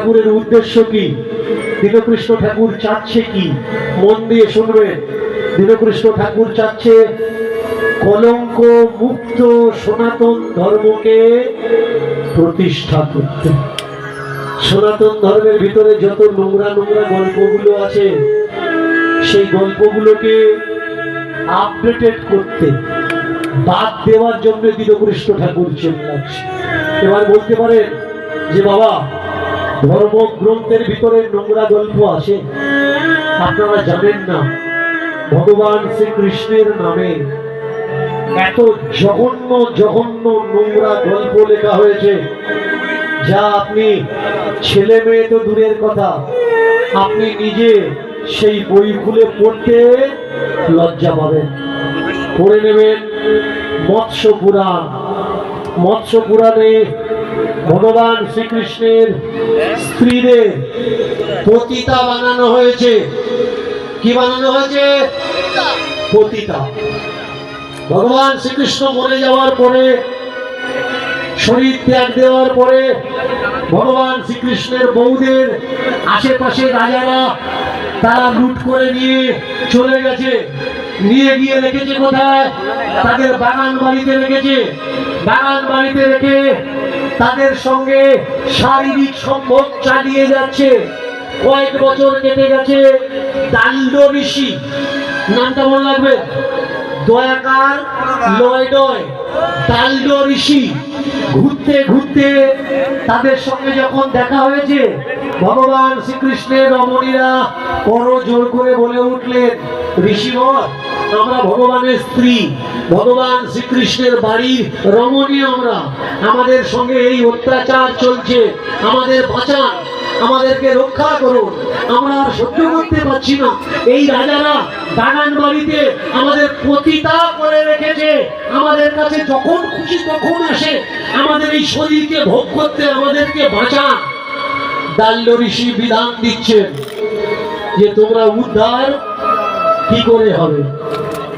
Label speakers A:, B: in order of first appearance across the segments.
A: ঠাকুরের উদ্দেশ্য কি, দীনকৃষ্ণ ঠাকুর চাচ্ছে কি, মন দিয়ে শুনবেন। দীনকৃষ্ণ ঠাকুর চাচ্ছে কলঙ্ক মুক্ত সনাতন ধর্মকে প্রতিষ্ঠা করতে। সনাতন ধর্মের ভিতরে যত নোংরা নোংরা গল্পগুলো আছে, সেই গল্পগুলোকে আপডেটেড করতে, বাদ দেওয়ার জন্য দীনকৃষ্ণ ঠাকুর চেল্লাচ্ছে। এবার বলতে পারেন যে বাবা, ধর্মগ্রন্থের ভিতরে নোংরা গল্প আছে, আপনারা জানেন না ভগবান শ্রীকৃষ্ণের নামে এত জঘন্য জঘন্য নোংরা গল্প লেখা হয়েছে, যা আপনি ছেলে মেয়ে তো দূরের কথা, আপনি নিজে সেই বই খুলে পড়তে লজ্জা পাবেন। পড়ে নেবেন মৎস্য পুরাণ। মৎস্য পুরাণে ভগবান শ্রীকৃষ্ণের স্ত্রীদের পতিতা বানানো হয়েছে। কি বানানো হয়েছে? পতিতা। ভগবান শ্রীকৃষ্ণ মরে যাওয়ার পরে, শরীর ত্যাগ দেওয়ার পরে, ভগবান শ্রীকৃষ্ণের বউদের আশেপাশে রাজারা তারা লুট করে নিয়ে চলে গেছে। নিয়ে গিয়ে রেখেছে কোথায়? তাদের বাগান বাড়িতে রেখেছে। বাগান বাড়িতে রেখে তাদের সঙ্গে শারীরিক সম্ভোগ চালিয়ে যাচ্ছে। কয়েক বছর কেটে গেছে। দাণ্ড ঋষি, নামটা মনে রাখবে, দয়াকার লয় ডয়, দাণ্ড ঋষি ঘুরতে ঘুরতে তাদের সঙ্গে যখন দেখা হয়েছে, ভগবান শ্রীকৃষ্ণের রমণীরা বড় জোর করে বলে উঠলেন, ঋষিবর, আমরা ভগবানের স্ত্রী, ভগবান শ্রীকৃষ্ণের বাড়ির রমণী, আমরা, আমাদের সঙ্গে এই অত্যাচার চলছে, আমাদের বাঁচান, আমাদেরকে রক্ষা করুন, আমরা আর সহ্য করতে পারছি না। এই রাজারা বাগান বাড়িতে আমাদের পতিতা করে রেখেছে, আমাদের কাছে যখন খুশি তখন আসে, আমাদের এই শরীরকে ভোগ করতে, আমাদেরকে বাঁচান। দাল্য ঋষি বিধান দিচ্ছেন যে তোমরা উদ্ধার কি করে হবে।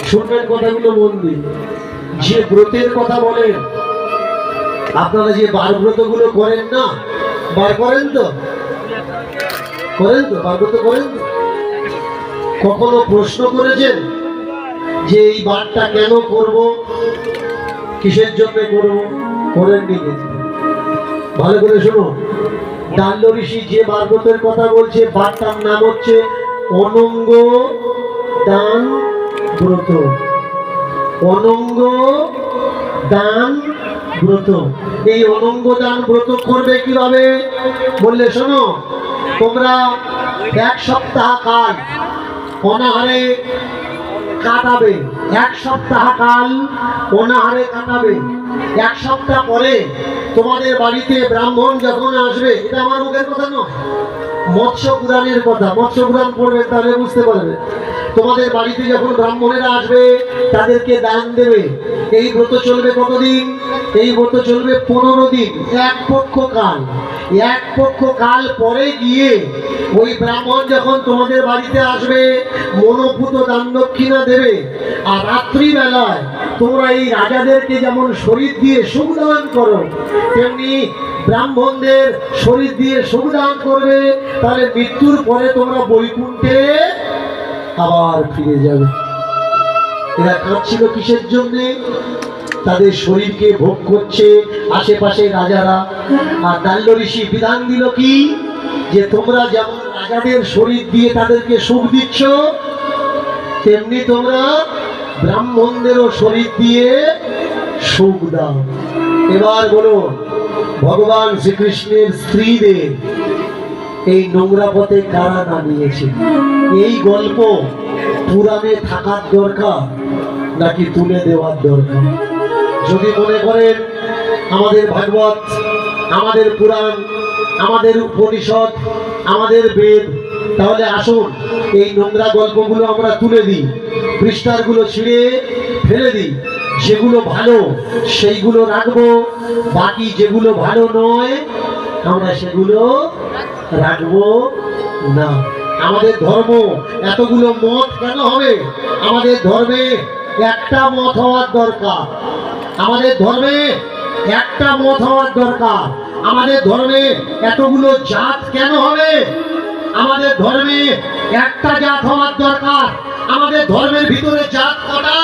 A: শুনবেন কথাগুলো মন দিয়ে। যে ব্রতের কথা বলেন, আপনারা যে বার ব্রতগুলো করেন না, বার করেন তো? করেন তো? বার ব্রত করেন তো? কখনো প্রশ্ন করেছেন যে এই বারটা কেন করব, কিসের জন্য করব? করেননি কিন্তু। ভালো করে শুনো, দাল্য ঋষি যে বার ব্রতের কথা বলছে, বারটার নাম হচ্ছে অনঙ্গ দান ব্রত। অনঙ্গ দান ব্রত। এই অনঙ্গ দান ব্রত করবে কিভাবে বললে শোনো, তোমরা এক সপ্তাহ কাল অনাহারে কাটাবে। এক সপ্তাহ কাল অনাহারে কাটাবে। এক সপ্তাহ পরে তোমাদের বাড়িতে ব্রাহ্মণ যখন আসবে, এটা আমার মুখের কথা নয়, মৎস্য পুরাণের কথা। মৎস্য পুরাণ পড়বে, তাহলে বুঝতে পারবে। তোমাদের বাড়িতে যখন ব্রাহ্মণেরা আসবে, তাদেরকে দান দেবে। এই ব্রত চলবে কতদিন? এই ব্রত চলবে 15 দিন, এক পক্ষ কাল। এক পক্ষ কাল পরে গিয়ে ওই ব্রাহ্মণ যখন তোমাদের বাড়িতে আসবে, মনোভূত দান দক্ষিণা দেবে। আর রাত্রিবেলায় তোমরা এই রাজাদেরকে যেমন শরীর দিয়ে সুখ দান করো, তেমনি ব্রাহ্মণদের শরীর দিয়ে সুখ দান করবে। তাহলে মৃত্যুর পরে তোমরা বৈকুণ্ঠে আবার ফিরে যাবে। এরা কাঁদছিল কিসের জন্যে? তাদের শরীরকে ভোগ করছে আশেপাশে রাজারা। আর দাল্য ঋষি বিধান দিল কি, যে তোমরা যেমন রাজাদের শরীর দিয়ে তাদেরকে সুখ দিচ্ছ, তেমনি তোমরা ব্রাহ্মণদেরও শরীর দিয়ে সুখ দাও। এবার বলো, ভগবান শ্রীকৃষ্ণের স্ত্রীদের এই নোংরা পথে কারা নামিয়েছে? এই গল্প পুরাণে থাকার দরকার নাকি তুলে দেওয়ার দরকার? যদি মনে করেন আমাদের ভাগবত, আমাদের পুরাণ, আমাদের উপনিষদ, আমাদের বেদ, তাহলে আসুন এই নোংরা গল্পগুলো আমরা তুলে দিই, পৃষ্ঠাগুলো ছিঁড়ে ফেলে দিই। যেগুলো ভালো সেইগুলো রাখবো, বাকি যেগুলো ভালো নয় আমরা সেগুলো রাখবো না। আমাদের ধর্ম এতগুলো মত কেন হবে? আমাদের ধর্মে একটা মত হওয়ার দরকার। আমাদের ধর্মে একটা মত হওয়ার দরকার। আমাদের ধর্মে এতগুলো জাত কেন হবে? আমাদের ধর্মে একটা জাত হওয়ার দরকার। আমাদের ধর্মের ভিতরে জাত কটা?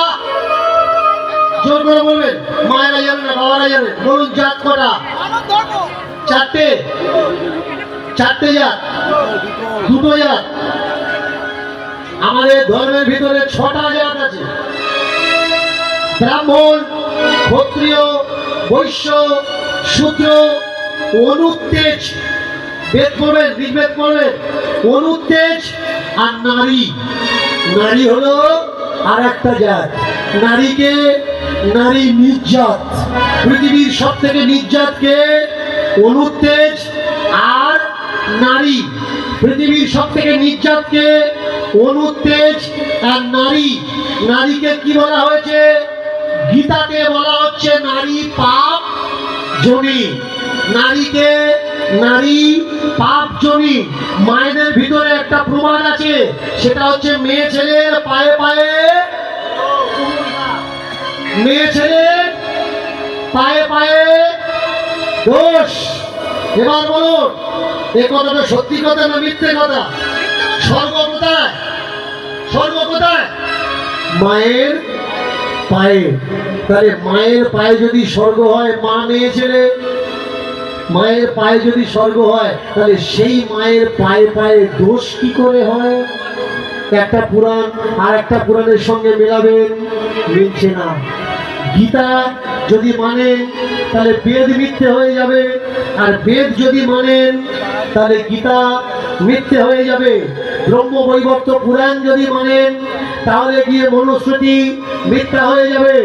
A: জোর করে বলবেন, মায়েরা জানেন না বাবারা জানেন, বলুন জাত কটা? চারটে। চারটে জাত, দুটো জাত। আমাদের ধর্মের ভিতরে ছটা জাত আছে। ব্রাহ্মণ, ক্ষত্রিয়, বৈশ্য, শূদ্র, অনুত্তেজ। বেদ করবেন, ঋগ্বেদ করবেন, অনুত্তেজ আর নারী। নারী হলো আর একটা জাত। নারীকে নারী নির্যাত। পৃথিবীর সব থেকে নির্যাতকে অনুত্তেজ আর নারী। পৃথিবীর সব থেকে নির্যাতকে অনুত্তেজ আর নারী। নারীকে কি বলা হয়েছে? গীতাতে বলা হচ্ছে নারী পাপ জনি। নারীকে নারী পাপ জনি। মায়েদের ভিতরে একটা প্রমাণ আছে, সেটা হচ্ছে মেয়ে ছেলের পায়ে পায়ে, মেয়ে ছেলের পায়ে পায়ে দোষ। এবার বলুন, এ কথাটা সত্যি কথা না মিথ্যে কথা? স্বর্গ কোথায়? স্বর্গ কোথায়? মায়ের পায়ে। তাহলে মায়ের পায়ে যদি স্বর্গ হয়, মা মেয়ে ছেলে, মায়ের পায়ে যদি স্বর্গ হয়, তাহলে সেই মায়ের পায়ে পায়ে দোষ কি করে হয়? একটা পুরাণ আর একটা পুরাণের সঙ্গে মেলাবেন, মিলছে না। গীতা যদি মানেন তাহলে বেদ মিথ্যে হয়ে যাবে, আর বেদ যদি মানেন তাহলে গীতা মিথ্যে হয়ে যাবে। ব্রহ্মবৈবর্ত পুরাণ যদি মানেন তাহলে গিয়ে মনুস্মৃতি মিথ্যা হয়ে যাবে।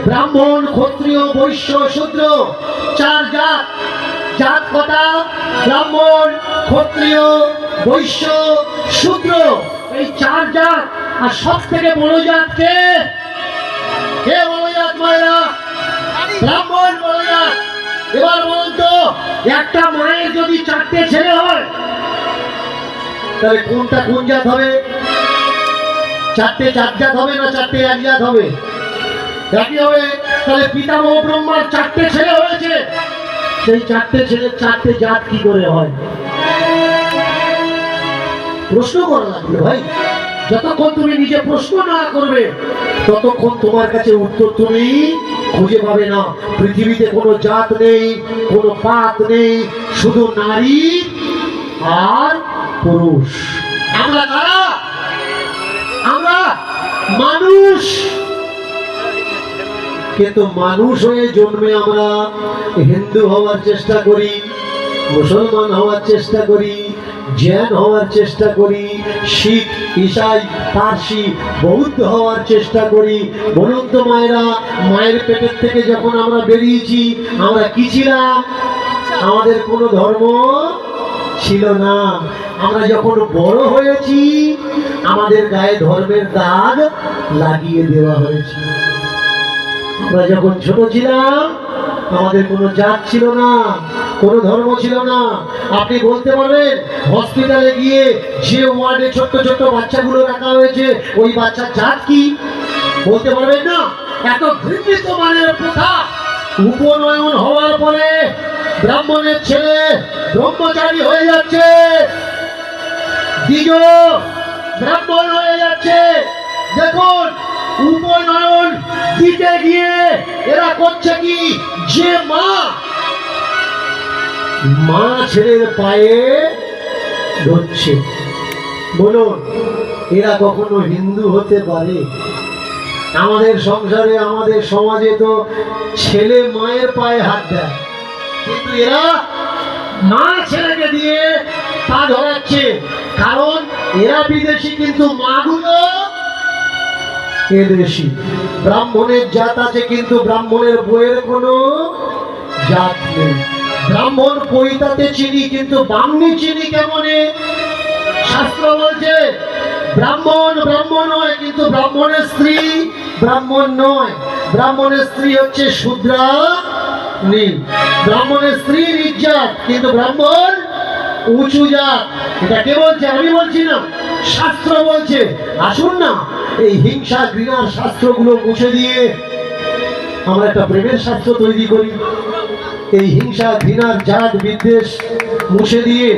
A: ব্রাহ্মণ, ক্ষত্রিয়, বৈশ্য, শূদ্র, চার জাত। জাত কটা? ব্রাহ্মণ, ক্ষত্রিয়, বৈশ্য, শূদ্র, এই চার জাত। আর সব থেকে বড় জাত কে? কে বড় জাত মায়েরা? ব্রাহ্মণ বড় জাত। এবার বলুন তো, একটা মায়ের যদি চারটে ছেলে হয়, তাহলে কোনটা কোন জাত হবে? চারটে চার জাত হবে না চারটে এক জাত হবে? একই হবে। তাহলে পিতামহ ব্রহ্মার চারটে ছেলে হয়েছে, সেই চারটে ছেলের চারটে জাত কি করে হয়? প্রশ্ন করা লাগবে ভাই। যতক্ষণ তুমি নিজে প্রশ্ন না করবে, ততক্ষণ তোমার কাছে উত্তর তুমি খুঁজে পাবে না। পৃথিবীতে কোনো জাত নেই, কোনো পাত নেই, শুধু নারী আর পুরুষ। আমরা কারা? আমরা মানুষ। কিন্তু মানুষ হয়ে জন্মে আমরা হিন্দু হওয়ার চেষ্টা করি, মুসলমান হওয়ার চেষ্টা করি, জৈন হওয়ার চেষ্টা করি, শিখ, ঈসাই, পার্সি, বৌদ্ধ হওয়ার চেষ্টা করি। বলুন তো মায়েরা, মায়ের পেটের থেকে যখন আমরা বেরিয়েছি, আমরা কি ছিলাম? আমাদের কোনো ধর্ম ছিল না। আমরা যখন বড় হয়েছি, আমাদের গায়ে ধর্মের দাগ লাগিয়ে দেওয়া হয়েছে। আমরা যখন ছোট ছিলাম, আমাদের কোনো জাত ছিল না, কোনো ধর্ম ছিল না। আপনি বলতে পারবেন হসপিটালে গিয়ে যে ওয়ার্ডে ছোট্ট ছোট্ট বাচ্চাগুলো রাখা হয়েছে, ওই বাচ্চার জাত কি? বলতে পারবেন না। এত ঘৃণিত মানের প্রথা। উপনয়ন হওয়ার পরে ব্রাহ্মণের ছেলে ব্রহ্মচারী হয়ে যাচ্ছে, দ্বিজ ব্রাহ্মণ হয়ে যাচ্ছে। দেখুন, উপনয়ন দিতে গিয়ে এরা করছে কি? যে মা ছেলের পায়ে ধরছে। বলুন, এরা কখনো হিন্দু হতে পারে? আমাদের সংসারে, আমাদের সমাজে তো ছেলে মায়ের পায়ে হাত দেয়, কিন্তু এরা মা ছেলেকে দিয়ে পা ধরাচ্ছে। কারণ এরা বিদেশি, কিন্তু মাগুলো এদেশি। ব্রাহ্মণের জাত আছে, কিন্তু ব্রাহ্মণের বইয়ের কোনো জাত নেই। ব্রাহ্মণ পৈতাতে চিনি, কিন্তু বামনি চিনি কেমনে? শাস্ত্র বলছে ব্রাহ্মণ ব্রাহ্মণ নয়, কিন্তু ব্রাহ্মণের স্ত্রী ব্রাহ্মণ নয়। ব্রাহ্মণের স্ত্রী হচ্ছে শূদ্রা নীল। ব্রাহ্মণের স্ত্রী নিচ জাত, কিন্তু ব্রাহ্মণ উঁচু জাত। এটা কে বলছে? আমি বলছি না, শাস্ত্র বলছে। আসুন না, এই হিংসা ঘৃণার শাস্ত্রগুলো মুছে দিয়ে আমরা একটা প্রেমের শাস্ত্র তৈরি করি। এই হিংসা ঘৃণার জাত বিদ্বেষ মুছে দিয়ে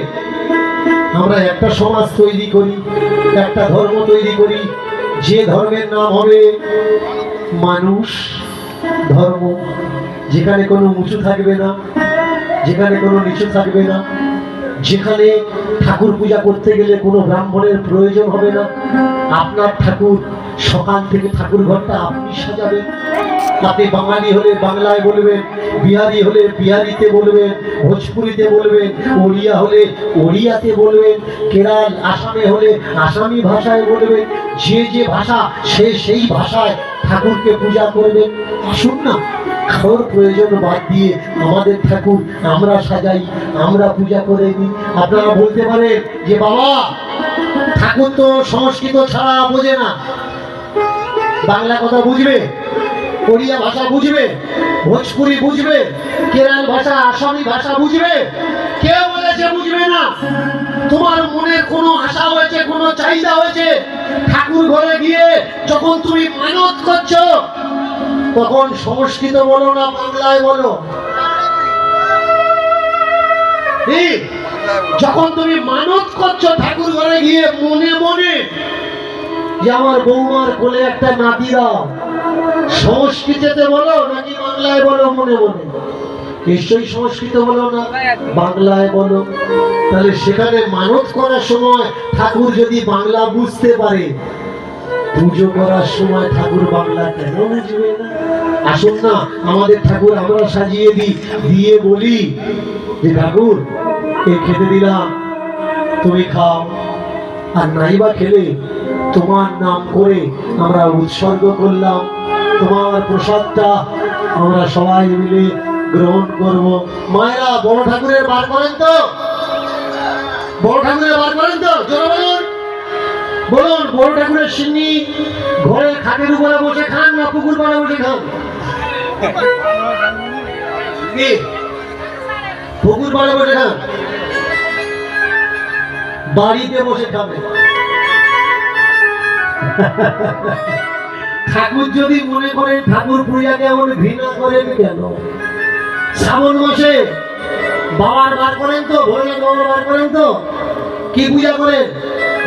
A: আমরা একটা সমাজ তৈরি করি, একটা ধর্ম তৈরি করি, যে ধর্মের নাম হবে মানুষ ধর্ম, যেখানে কোনো উঁচু থাকবে না, যেখানে কোনো নিচু থাকবে না, যেখানে ঠাকুর পূজা করতে গেলে কোনো ব্রাহ্মণের প্রয়োজন হবে না। আপনার ঠাকুর সকাল থেকে ঠাকুর ঘরটা আপনি সাজাবেন। আপনি বাঙালি হলে বাংলায় বলবেন, বিহারি হলে বিহারিতে বলবেন, ভোজপুরিতে বলবেন, ওড়িয়া হলে ওড়িয়াতে বলবেন, কেরাল আসামে হলে আসামি ভাষায় বলবেন। যে যে ভাষা সেই ভাষায় ঠাকুরকে পূজা করবেন। আসুন না, কারোর প্রয়োজন বাদ দিয়ে আমাদের ঠাকুর আমরা সাজাই, আমরা পূজা করে দিই। আপনারা বলতে পারেন যে বাবা ঠাকুর তো সংস্কৃত ছাড়া বোঝে না, বাংলা কথা বুঝবে, ওড়িয়া ভাষা বুঝবে, ভোজপুরি বুঝবে, কেরাল ভাষা আসামি ভাষা বুঝবে। কে বলেছে বুঝবে না? তোমার মনে কোনো আশা হয়েছে, কোনো চাহিদা হয়েছে, ঠাকুর ঘরে গিয়ে যখন তুমি মানত করছো তখন সংস্কৃত বলো না বাংলায় বলো। যখন তুমি মানত করছো ঠাকুর ঘরে গিয়ে মনে মনে যে আমার বৌমার কোলে একটা নাতি দাও, সংস্কৃতিতে বলো নাকি বাংলায় বলো? মনে মনে নিশ্চয়ই সংস্কৃত বলো না, বাংলায় বলো। তাহলে সেখানে মানত করার সময় ঠাকুর যদি বাংলা বুঝতে পারে, পুজো করার সময় ঠাকুর বাংলা কেন বুঝবে না? আসুন না, আমাদের ঠাকুর আমরা সাজিয়ে দিই, দিয়ে বলি যে ঠাকুর এই খেতে দিলাম, তুমি খাও, আর নাইবা খেলে তোমার নাম করে আমরা উৎসর্গ করলাম, তোমার প্রসাদটা আমরা সবাই মিলে গ্রহণ করব। মায়েরা বড় ঠাকুরের বার করেন তো, বড় ঠাকুরের বার করেন তো, জোরে বলুন, বলুন। বড় ঠাকুরের সিন্নি ঘরে খাটের উপরে বসে খান না পুকুর পাড়ে বসে খান? পুকুর পাড়ে বসে খান, বাড়িতে বসে খাবে। ঠাকুর যদি মনে করেন ঠাকুর পূজাকে এমন ঘৃণা করেন কেন? শ্রাবণ মাসে বাবার বার করেন তো, ভোলেনাথ বাবার বার করেন তো, কি পূজা করেন?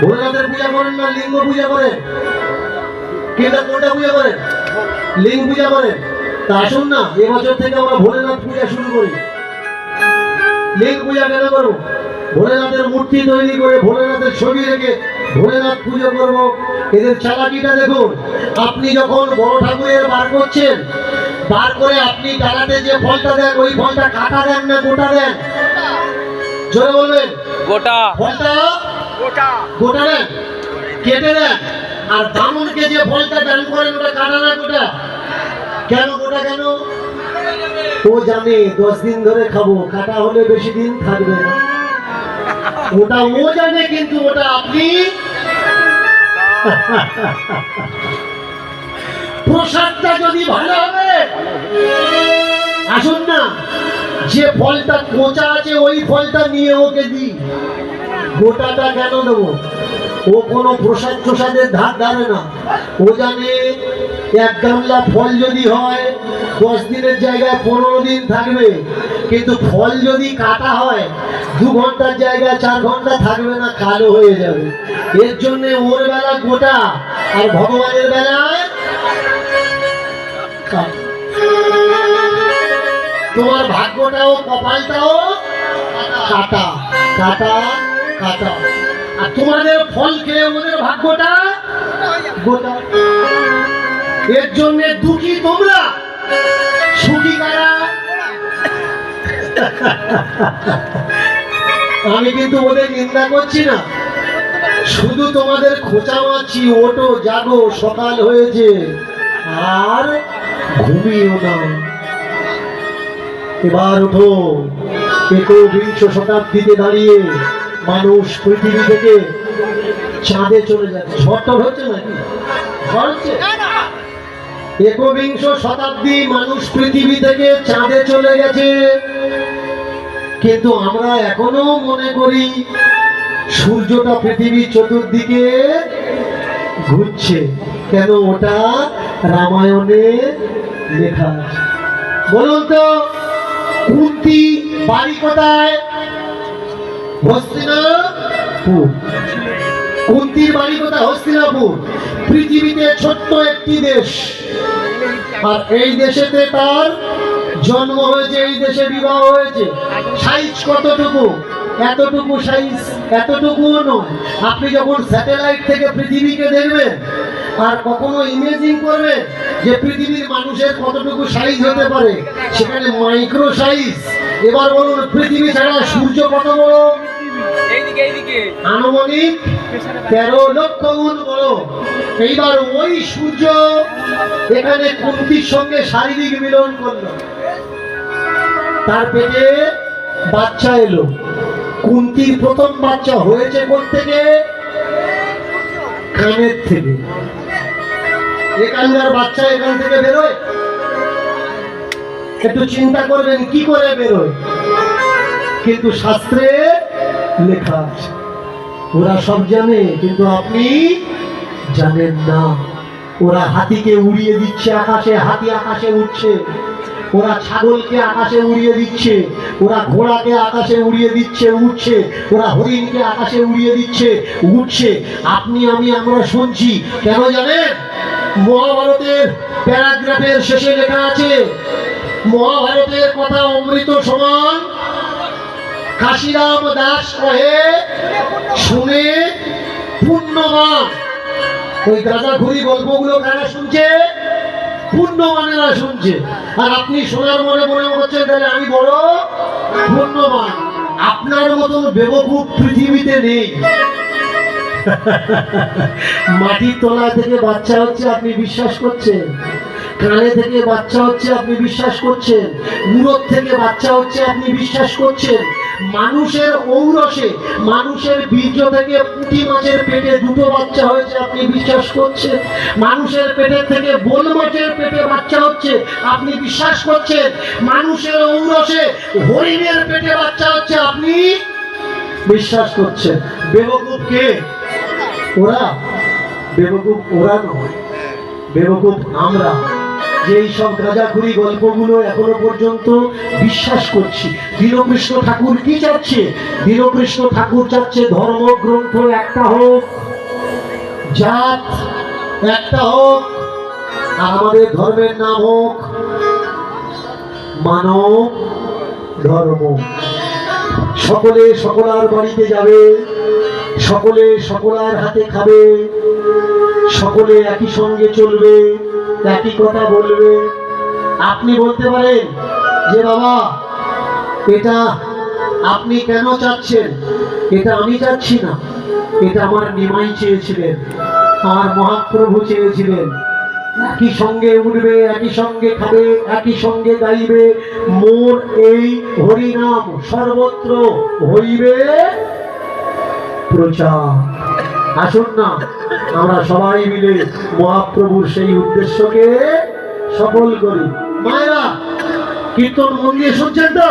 A: ভোলেনাথের পূজা করেন না লিঙ্গ পূজা করেন? কোনটা পূজা করেন? লিঙ্গ পূজা করেন। তা আসুন না, এবছর থেকে আমরা ভোলেনাথ পূজা শুরু করি। লিঙ্গ পূজা কেন করবো? ভোলেনাথের মূর্তি তৈরি করে ভোলেনাথের ছবি রেখে ভোলেনাথ পুজো করবো। এদের চালাকিটা দেখুন। আপনি যখন বড় ঠাকুরের বার করছেন, বার করে আপনি ডালাতে যে ফলটা দেন, ওই ফলটা কাটা দেন না গোটা দেন? জোরে বলবেন। গোটা। ফলটা গোটা দেন, কেটে দেন। আর বামুনকে যে ফলটা দান করেন ওটা কাটা না গোটা? কেন গোটা কেন? ও জানে 10 দিন ধরে খাবো, কাটা হলে বেশি দিন থাকবে না। ওটা ও জানে, কিন্তু ওটা আপনি। প্রসাদটা যদি ভালো হবে, আসুন না, যে ফলটা কোঁচা আছে ওই ফলটা নিয়ে ওকে দিই। গোটাটা কেন দেবো? ও কোনো প্রসাদের ধার ধারে না। ও জানে এক গামলা ফল যদি হয় 10 দিনের জায়গায় 15 দিন থাকবে, কিন্তু ফল যদি কাটা হয় 2 ঘন্টার জায়গায় 4 ঘন্টা থাকবে না, কালো হয়ে যাবে। এর জন্য ওর বেলা গোটা, আর ভগবানের বেলায় তোমার ভাগ্যটাও কপালটাও কাটা কাটা কাটা। আর তোমাদের ফল খেয়ে ওদের ভাগ্যটা গোটা। এর জন্য দুঃখী তোমরা, সুখী কারা? আমি কিন্তু ওদের নিন্দা করছি না, শুধু তোমাদের খোঁচা মারছি। ওটো, জাগো, সকাল হয়েছে, আর ঘুমিও না। এবার ওঠো। 21 শতাব্দীতে দাঁড়িয়ে মানুষ পৃথিবী থেকে চাঁদে চলে যাচ্ছে। ঝড়টা হচ্ছে নাকি? ঝড় হচ্ছে? 21 শতাব্দী মানুষ পৃথিবী থেকে চাঁদে চলে গেছে, কিন্তু আমরা এখনো মনে করি সূর্যটা পৃথিবীর চতুর্দিকে ঘুরছে। কেন? ওটা রামায়ণে লেখা আছে। বলুন তো, কুন্তী বাড়ি কোথায়? হস্তিনাপুর। কুন্তীর বাড়ি কোথায়? হস্তিনাপুর। পৃথিবীতে ছোট্ট একটি দেশ, আর এই দেশেতে তার জন্ম হয়েছে, এই দেশে বিবাহ হয়েছে। সাইজ কতটুকু? এতটুকু সাইজ, এতটুকুও নয়। আপনি যখন স্যাটেলাইট থেকে পৃথিবীকে দেখবেন আর কখনো ইমেজিং করবেন যে পৃথিবীর মানুষের কতটুকু সাইজ হতে পারে, সেখানে মাইক্রো সাইজ। এবার বলুন, পৃথিবী ছাড়া সূর্য কত বড়? আনুমানিক 13 লক্ষ গুণ বড়। এইবার ওই সূর্য এখানে কুন্তীর সঙ্গে শারীরিক মিলন করলো, তার পেটে বাচ্চা এলো। কুন্তীর প্রথম বাচ্চা হয়েছে কোথা থেকে? কানের থেকে। এখানকার বাচ্চা এখান থেকে বেরোয়? একটু চিন্তা করবেন কি করে বেরোয়। কিন্তু শাস্ত্রে লেখা আছে। ওরা সব জানে, কিন্তু আপনি জানেন না। ওরা হাতিকে উড়িয়ে দিচ্ছে আকাশে, হাতি আকাশে উঠছে। ওরা ছাগলকে আকাশে উড়িয়ে দিচ্ছে, ওরা ঘোড়াকে আকাশে উড়িয়ে দিচ্ছে, উঠছে। ওরা হরিণকে আকাশে উড়িয়ে দিচ্ছে, উঠছে। আপনি আমি আমরা শুনছি। কেন জানেন? মহাভারতের প্যারাগ্রাফের শেষে লেখা আছে, মহাভারতের কথা অমৃত সমান, কাশিরাম দাস কহে শুনে পুণ্যবান। ওই গাঁজাখুরি গল্পগুলো কারা শুনছে? পুণ্যবানেরা শুনছে। আর আপনি শোনার মনে মনে হচ্ছে তাহলে আমি বড় পুণ্যবান। আপনার মতন বেবকুফ পৃথিবীতে নেই। মাটির তলা থেকে বাচ্চা হচ্ছে, আপনি বিশ্বাস করছেন? কানে থেকে বাচ্চা হচ্ছে, আপনি বিশ্বাস করছেন? উরোর থেকে বাচ্চা হচ্ছে, আপনি বিশ্বাস করছেন? মানুষের ঔরসে, মানুষের বীর্য থেকে পুঁটি মাছের পেটে 2টো বাচ্চা হয়েছে, আপনি বিশ্বাস করছেন? মানুষের পেটের থেকে বোল মাছের পেটে বাচ্চা হচ্ছে, আপনি বিশ্বাস করছেন? মানুষের ঔরসে হরিণের পেটে বাচ্চা হচ্ছে, আপনি বিশ্বাস করছেন? বেবকুফ কে? ওরা। বেবকুফ ওরা নয়, বেবকুফ আমরা, যে এইসব গাঁজাখুরি গল্পগুলো এখনো পর্যন্ত বিশ্বাস করছি। দীনকৃষ্ণ ঠাকুর কি চাচ্ছে? দীনকৃষ্ণ ঠাকুর চাচ্ছে ধর্মগ্রন্থ একটা হোক, জাত একটা হোক, আর আমাদের ধর্মের নাম হোক মানব ধর্ম। সকলে সকলার বাড়িতে যাবে, সকলে সকলার হাতে খাবে, সকলে একই সঙ্গে চলবে, একই কথা বলবে। আপনি বলতে পারেন যে বাবা এটা আপনি কেন চাচ্ছেন? এটা আমি চাচ্ছি না, এটা আমার নিমাই চেয়েছিলেন, আমার মহাপ্রভু চেয়েছিলেন। একই সঙ্গে উঠবে, একই সঙ্গে খাবে, একই সঙ্গে গাইবে, মোর এই হরিনাম সর্বত্র হইবে প্রচার। আসুন না আমরা সবাই মিলে মহাপ্রভুর সেই উদ্দেশ্যকে সফল করি। মায়েরা কীর্তন মন দিয়ে শুনছেন তো?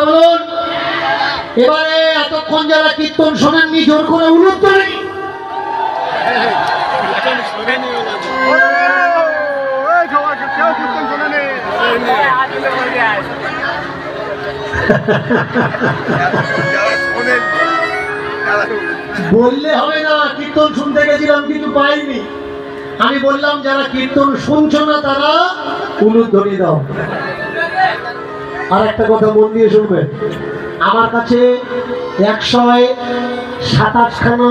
A: বলুন এবারে এতক্ষণ যারা কীর্তন শোনেননি জোর করে উলুদ করেনি। বললে হবে না কীর্তন শুনতে গেছিলাম কিছু পাইনি। আমি বললাম যারা কীর্তন শুনছো না তারা উলুধ্বনি দাও। আর একটা কথা মন দিয়ে শুনবেন, আমার কাছে 127খানা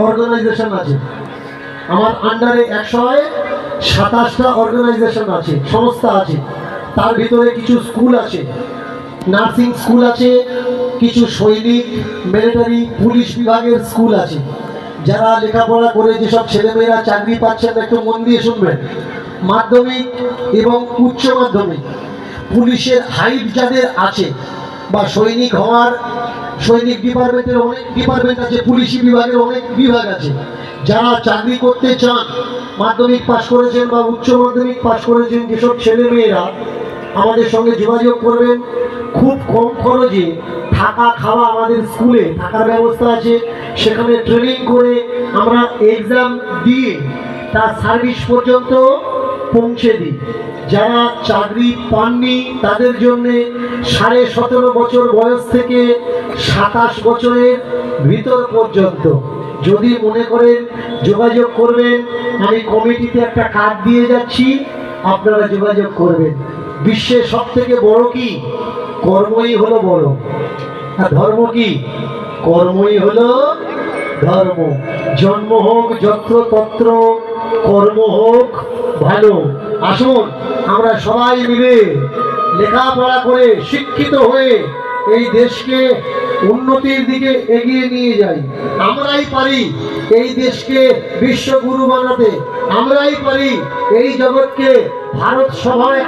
A: অর্গানাইজেশন আছে। আমার আন্ডারে 127টা অর্গানাইজেশন আছে, সংস্থা আছে। তার ভিতরে কিছু স্কুল আছে, নার্সিং স্কুল আছে, কিছু সৈনিক, মিলিটারি, পুলিশ বিভাগের স্কুল আছে। যারা লেখাপড়া করে যেসব ছেলেমেয়েরা চাকরি পাচ্ছেন একটু মন দিয়ে শুনবেন, মাধ্যমিক এবং উচ্চ মাধ্যমিক পুলিশের হাইট যাদের আছে বা সৈনিক হওয়ার, সৈনিক ডিপার্টমেন্টের অনেক ডিপার্টমেন্ট আছে, পুলিশি বিভাগের অনেক বিভাগ আছে। যারা চাকরি করতে চান, মাধ্যমিক পাশ করেছেন বা উচ্চ মাধ্যমিক পাশ করেছেন যেসব ছেলেমেয়েরা আমাদের সঙ্গে যোগাযোগ করবেন। খুব কম খরচে থাকা খাওয়া, আমাদের স্কুলে থাকার ব্যবস্থা আছে। সেখানে ট্রেনিং করে আমরা এক্সাম দিয়ে তার সার্ভিস পর্যন্ত পৌঁছে দিই। যারা চাকরি পাননি তাদের জন্য 17.5 বছর বয়স থেকে 27 বছরের ভিতর পর্যন্ত যদি মনে করেন যোগাযোগ করবেন, আমি কমিটিতে একটা কার্ড দিয়ে যাচ্ছি, আপনারা যোগাযোগ করবেন। বিশ্বের সব থেকে বড় কি? কর্মই হলো বড়। আর ধর্ম কি? কর্মই হলো ধর্ম। জন্ম হোক যত্র তত্র, কর্ম হোক ভালো। আসুন আমরা সবাই মিলে লেখাপড়া করে শিক্ষিত হয়ে এই দেশকে উন্নতির দিকে এগিয়ে নিয়ে যাই। আমরাই পারি এই দেশকে বিশ্বগুরু বানাতে, আমরাই পারি এই জগৎকে ভারত সভায়